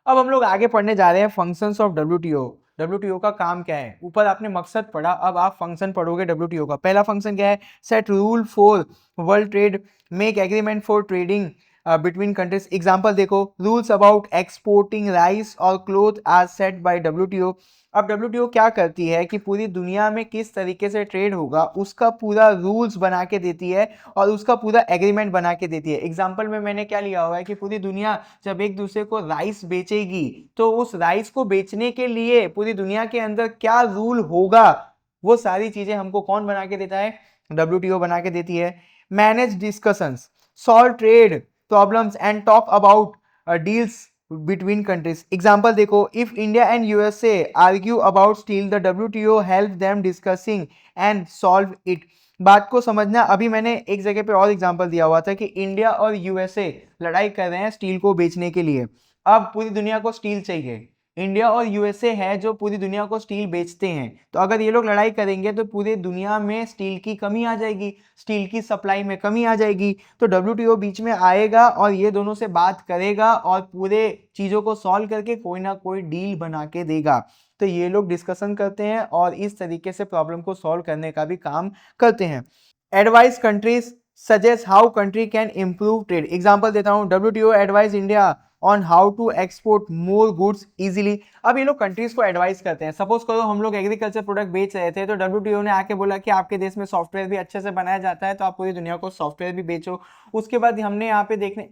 अब हम लोग आगे पढ़ने जा रहे हैं फंक्शंस ऑफ डब्ल्यूटीओ। डब्ल्यूटीओ का काम क्या है, ऊपर आपने मकसद पढ़ा, अब आप फंक्शन पढ़ोगे डब्ल्यूटीओ का। पहला फंक्शन क्या है, set rule for world trade, make agreement for trading between countries. Example देखो, रूल्स अबाउट एक्सपोर्टिंग राइस और cloth are set by WTO. अब डब्ल्यूटीओ क्या करती है कि पूरी दुनिया में किस तरीके से ट्रेड होगा उसका पूरा रूल्स बना के देती है और उसका पूरा एग्रीमेंट बना के देती है। एग्जांपल में मैंने क्या लिया हुआ है कि पूरी दुनिया जब एक दूसरे को राइस बेचेगी तो उस राइस को बेचने के लिए पूरी दुनिया के अंदर क्या रूल होगा, वो सारी चीजें हमको कौन बना के देता है, डब्ल्यूटीओ बना के देती है। Manage discussions, solve trade problems and talk about deals between countries. Example देखो, if India and USA argue about steel the WTO help them discussing and solve it. बात को समझना, अभी मैंने एक जगह पे और एग्जांपल दिया हुआ था कि इंडिया और यूएसए लड़ाई कर रहे हैं स्टील को बेचने के लिए। अब पूरी दुनिया को स्टील चाहिए, इंडिया और यूएसए है जो पूरी दुनिया को स्टील बेचते हैं, तो अगर ये लोग लड़ाई करेंगे तो पूरी दुनिया में स्टील की कमी आ जाएगी, स्टील की सप्लाई में कमी आ जाएगी। तो डब्ल्यूटीओ बीच में आएगा और ये दोनों से बात करेगा और पूरे चीजों को सॉल्व करके कोई ना कोई डील बना के देगा। तो ये लोग डिस्कशन करते हैं और इस तरीके से प्रॉब्लम को सॉल्व करने का भी काम करते हैं। Advice countries suggest how country can improve trade. Example देता हूं, WTO advice India on how to export more goods easily. अब ये लोग कंट्रीज को एडवाइस करते हैं। सपोज करो हम लोग एग्रीकल्चर प्रोडक्ट बेच रहे थे तो डब्ल्यूटीओ ने आके बोला कि आपके देश में सॉफ्टवेयर भी अच्छे से बनाया जाता है तो आप पूरी दुनिया को सॉफ्टवेयर भी बेचो। उसके बाद हमने यहाँ पे देखने,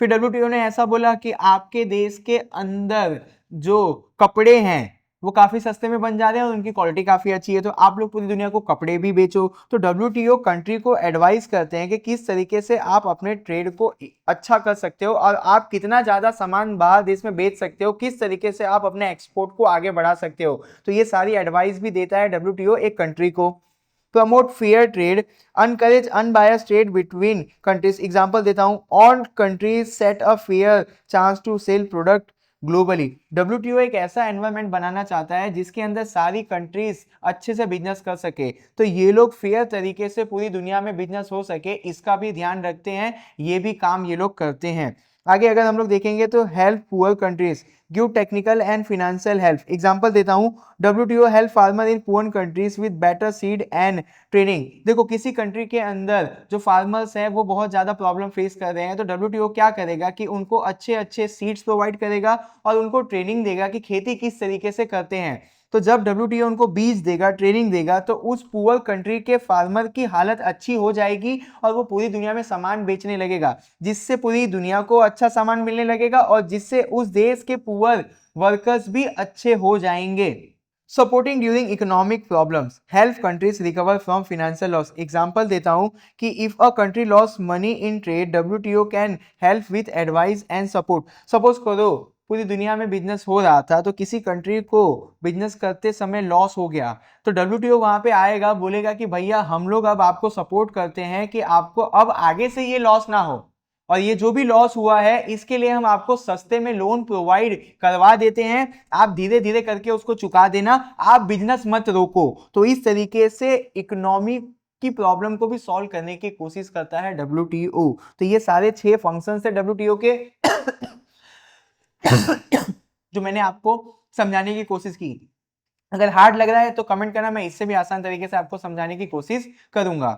फिर डब्ल्यूटीओ ने ऐसा बोला कि आपके देश के अंदर जो कपड़े हैं वो काफी सस्ते में बन जा रहे हैं और उनकी क्वालिटी काफी अच्छी है, तो आप लोग पूरी दुनिया को कपड़े भी बेचो। तो डब्ल्यूटीओ कंट्री को एडवाइस करते हैं कि किस तरीके से आप अपने ट्रेड को अच्छा कर सकते हो और आप कितना ज्यादा सामान बाहर देश में बेच सकते हो, किस तरीके से आप अपने एक्सपोर्ट को आगे बढ़ा सकते हो। तो ये सारी एडवाइस भी देता है डब्ल्यूटीओ एक कंट्री को। Promote fair trade, encourage unbiased trade between countries. Example देता हूं, all countries set a fair chance to sell product globally. WTO एक ऐसा एनवायरनमेंट बनाना चाहता है जिसके अंदर सारी कंट्रीज अच्छे से बिजनेस कर सके, तो ये लोग फेयर तरीके से पूरी दुनिया में बिजनेस हो सके इसका भी ध्यान रखते हैं, ये भी काम ये लोग करते हैं। आगे अगर हम लोग देखेंगे तो help poor countries, give technical and financial help. Example देता हूं, WTO help farmer in poor countries with better seed and training. देखो किसी कंट्री के अंदर जो फार्मर्स हैं वो बहुत ज्यादा प्रॉब्लम फेस कर रहे हैं, तो डब्ल्यूटीओ क्या करेगा कि उनको अच्छे अच्छे सीड्स प्रोवाइड करेगा और उनको ट्रेनिंग देगा कि खेती किस तरीके से करते हैं। तो जब डब्ल्यूटीओ उनको बीज देगा, ट्रेनिंग देगा, तो उस पुअर कंट्री के फार्मर की हालत अच्छी हो जाएगी और वो पूरी दुनिया में सामान बेचने लगेगा, जिससे पूरी दुनिया को अच्छा सामान मिलने लगेगा और जिससे उस देश के पुअर वर्कर्स भी अच्छे हो जाएंगे। Supporting during economic problems, help countries recover from financial loss. Example देता हूं कि if a country loss money in trade, WTO can help with advice and support. Suppose करो पूरी दुनिया में बिजनेस हो रहा था तो किसी कंट्री को बिजनेस करते समय लॉस हो गया, तो डब्ल्यूटीओ वहां पे आएगा, बोलेगा कि भैया हम लोग अब आपको सपोर्ट करते हैं कि आपको अब आगे से ये लॉस ना हो, और ये जो भी लॉस हुआ है इसके लिए हम आपको सस्ते में लोन प्रोवाइड करवा देते हैं, आप धीरे धीरे करके उसको चुका देना, आप बिजनेस मत रोको। तो इस तरीके से इकोनॉमी की प्रॉब्लम को भी सॉल्व करने की कोशिश करता है डब्ल्यूटीओ। तो ये सारे 6 फंक्शंस है डब्ल्यूटीओ के जो मैंने आपको समझाने की कोशिश की। अगर हार्ड लग रहा है तो कमेंट करना, मैं इससे भी आसान तरीके से आपको समझाने की कोशिश करूंगा।